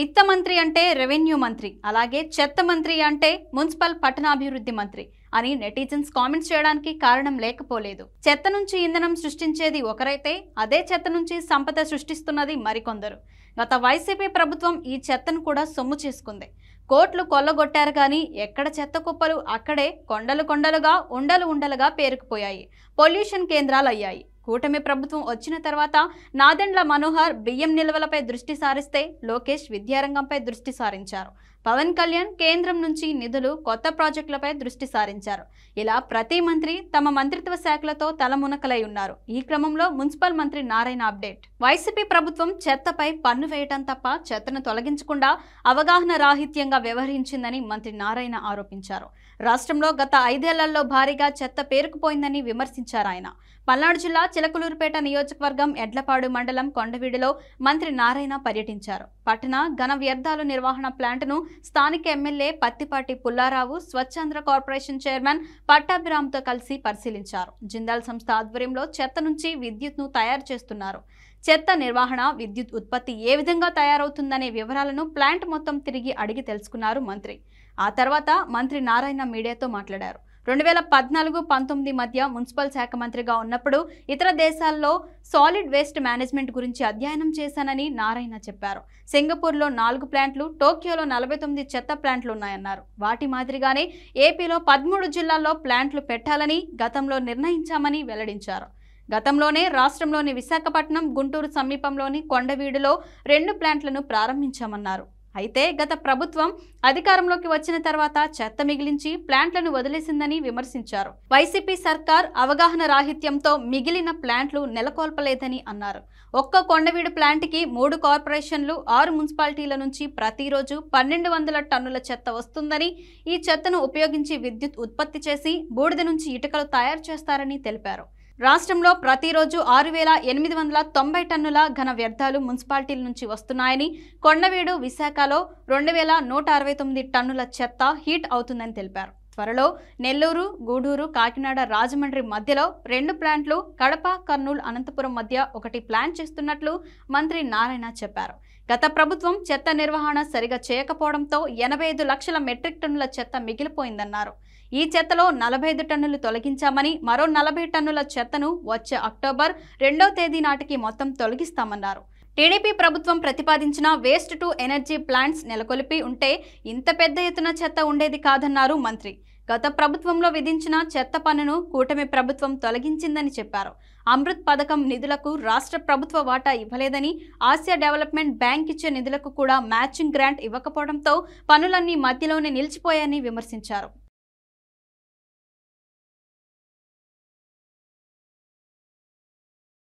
విత్త మంత్రి అంటే రెవెన్యూ మంత్రి, అలాగే చెత్త మంత్రి అంటే మున్సిపల్ పట్టణాభివృద్ధి మంత్రి అని నెటిజన్స్ కామెంట్స్ చేయడానికి కారణం లేకపోలేదు. చెత్త నుంచి ఇంధనం సృష్టించేది ఒకరైతే అదే చెత్త నుంచి సంపద సృష్టిస్తున్నది మరికొందరు. గత వైసీపీ ప్రభుత్వం ఈ చెత్తను కూడా సొమ్ము చేసుకుంది. కోట్లు కొల్లగొట్టారు కానీ ఎక్కడ చెత్త కుప్పలు అక్కడే కొండలు కొండలుగా ఉండలు ఉండలుగా పేరుకుపోయాయి. పొల్యూషన్ కేంద్రాలు అయ్యాయి. కూటమి ప్రభుత్వం వచ్చిన తర్వాత నాదెండ్ల మనోహర్ బియ్యం నిల్వలపై దృష్టి సారిస్తే లోకేష్ విద్యారంగంపై దృష్టి సారించారు. పవన్ కళ్యాణ్ కేంద్రం నుంచి నిధులు, కొత్త ప్రాజెక్టులపై దృష్టి సారించారు. ఇలా ప్రతి మంత్రి తమ మంత్రిత్వ శాఖలతో తలమునకలై ఉన్నారు. ఈ క్రమంలో మున్సిపల్ మంత్రి నారాయణ అప్డేట్. వైసీపీ ప్రభుత్వం చెత్తపై పన్ను వేయటం తప్ప చెత్తను తొలగించకుండా అవగాహన రాహిత్యంగా వ్యవహరించిందని మంత్రి నారాయణ ఆరోపించారు. రాష్ట్రంలో గత 5 ఏళ్లలో భారీగా చెత్త పేరుకుపోయిందని విమర్శించారు ఆయన. పల్నాడు జిల్లా చిలకలూరుపేట నియోజకవర్గం ఎడ్లపాడు మండలం కొండవీడులో మంత్రి నారాయణ పర్యటించారు. పట్టణ ఘన వ్యర్థాలు నిర్వహణ ప్లాంట్ను స్థానిక MLA Pattipati Pullarao, Swachhandhra corporation chairman పట్టాభిరామ్తో కలిసి పరిశీలించారు. జిందాల్ సంస్థ ఆధ్వర్యంలో చెత్త నుంచి విద్యుత్ను తయారు చేస్తున్నారు. చెత్త నిర్వహణ, విద్యుత్ ఉత్పత్తి ఏ విధంగా తయారవుతుందనే వివరాలను ప్లాంట్ మొత్తం తిరిగి అడిగి తెలుసుకున్నారు మంత్రి. ఆ తర్వాత మంత్రి నారాయణ మీడియాతో మాట్లాడారు. 2014-19 మధ్య మున్సిపల్ శాఖ మంత్రిగా ఉన్నప్పుడు ఇతర దేశాల్లో సాలిడ్ వేస్ట్ మేనేజ్మెంట్ గురించి అధ్యయనం చేశానని నారాయణ చెప్పారు. సింగపూర్లో 4 ప్లాంట్లు, టోక్యోలో 49 చెత్త ప్లాంట్లు ఉన్నాయన్నారు. వాటి మాదిరిగానే ఏపీలో 13 జిల్లాల్లో ప్లాంట్లు పెట్టాలని గతంలో నిర్ణయించామని వెల్లడించారు. గతంలోనే రాష్ట్రంలోని విశాఖపట్నం, గుంటూరు సమీపంలోని కొండవీడులో 2 ప్లాంట్లను ప్రారంభించామన్నారు. అయితే గత ప్రభుత్వం అధికారంలోకి వచ్చిన తర్వాత చెత్త మిగిలించి ప్లాంట్లను వదిలేసిందని విమర్శించారు. వైసీపీ సర్కార్ అవగాహన రాహిత్యంతో మిగిలిన ప్లాంట్లు నెలకొల్పలేదని అన్నారు. ఒక్క కొండవీడు ప్లాంట్కి 3 కార్పొరేషన్లు, 6 మున్సిపాలిటీల నుంచి ప్రతిరోజు 1200 టన్నుల చెత్త వస్తుందని, ఈ చెత్తను ఉపయోగించి విద్యుత్ ఉత్పత్తి చేసి బూడిద నుంచి ఇటుకలు తయారు చేస్తారని తెలిపారు. రాష్ట్రంలో ప్రతిరోజు 6890 టన్నుల ఘన వ్యర్థాలు మున్సిపాలిటీల నుంచి వస్తున్నాయని, కొండవీడు, విశాఖలో 2169 టన్నుల చెత్త హీట్ అవుతుందని తెలిపారు. త్వరలో నెల్లూరు, గూడూరు, కాకినాడ, రాజమండ్రి మధ్యలో 2 ప్లాంట్లు, కడప, కర్నూలు, అనంతపురం మధ్య 1 ప్లాన్ చేస్తున్నట్లు మంత్రి నారాయణ చెప్పారు. గత ప్రభుత్వం చెత్త నిర్వహణ సరిగా చేయకపోవడంతో 85 లక్షల మెట్రిక్ టన్నుల చెత్త మిగిలిపోయిందన్నారు. ఈ చెత్తలో 45 టన్నులు తొలగించామని, మరో 40 టన్నుల చెత్తను వచ్చే అక్టోబర్ 2వ తేదీ నాటికి మొత్తం తొలగిస్తామన్నారు. టీడీపీ ప్రభుత్వం ప్రతిపాదించిన వేస్ట్ టు ఎనర్జీ ప్లాంట్స్ నెలకొల్పి ఉంటే ఇంత పెద్ద ఎత్తున చెత్త ఉండేది కాదన్నారు మంత్రి. గత ప్రభుత్వంలో విధించిన చెత్త పన్నును కూటమి ప్రభుత్వం తొలగించిందని చెప్పారు. అమృత్ పథకం నిధులకు రాష్ట్ర ప్రభుత్వ వాటా ఇవ్వలేదని, ఆసియా డెవలప్మెంట్ బ్యాంక్ ఇచ్చే నిధులకు కూడా మ్యాచింగ్ గ్రాంట్ ఇవ్వకపోవడంతో పనులన్నీ మధ్యలోనే నిలిచిపోయాయని విమర్శించారు.